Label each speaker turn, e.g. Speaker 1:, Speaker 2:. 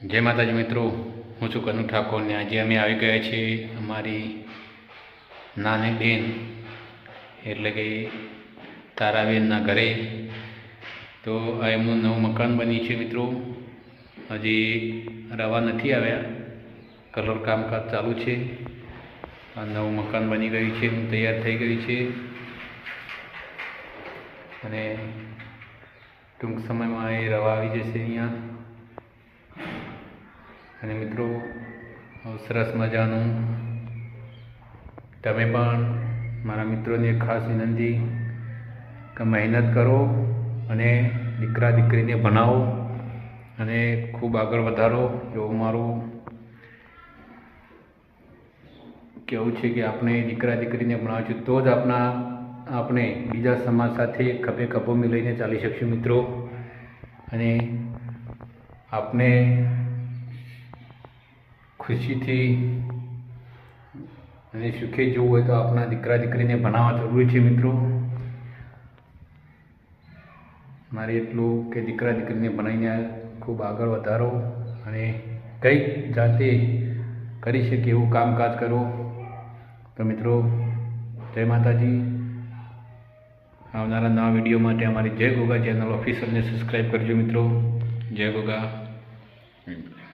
Speaker 1: जय माताजी मित्रों, हूँ छू कनु ठाकोर ने आज अमे आई गया छे अमारी नानी बेन एटले के ताराबेनना घरे। तो आ एमनु नवुं मकान बनी छे मित्रों। हजी रवा नहीं आव्या, कलर कामकाज चालू छे। आ नवुं मकान बनी गयुं छे, तैयार थई गयुं छे अने टूंक समय में ए रवा आवी जशे अहींया। અને મિત્રો સરસ મજાનું તમે પણ મારા મિત્રોને ખાસ વિનંતી કે મહેનત કરો અને દીકરા દીકરીને ભણાવો અને ખૂબ આગળ વધારો। એવું મારું કહેવું છે કે આપણે દીકરા દીકરીને ભણાવશું તો જ આપણે બીજા સમાજ સાથે ખભે ખભો મિલાઈને ચાલી શકશું મિત્રો। અને આપણે खुशी थी અને સુખે જવું હોય તો આપણા દીકરા દીકરીને ભણાવવા જરૂરી છે મિત્રો। મારે એટલું કે દીકરા દીકરીને ભણાવીને ખૂબ આગળ વધારો અને કંઈક જાતે કરી શકે એવું કામકાજ કરો। તો મિત્રો જય માતાજી। આવનારા નવા વિડીયો માટે અમારી જય ગોગા ચેનલ ઓફિશિયલને સબસ્ક્રાઈબ કરજો મિત્રો। જય ગોગા।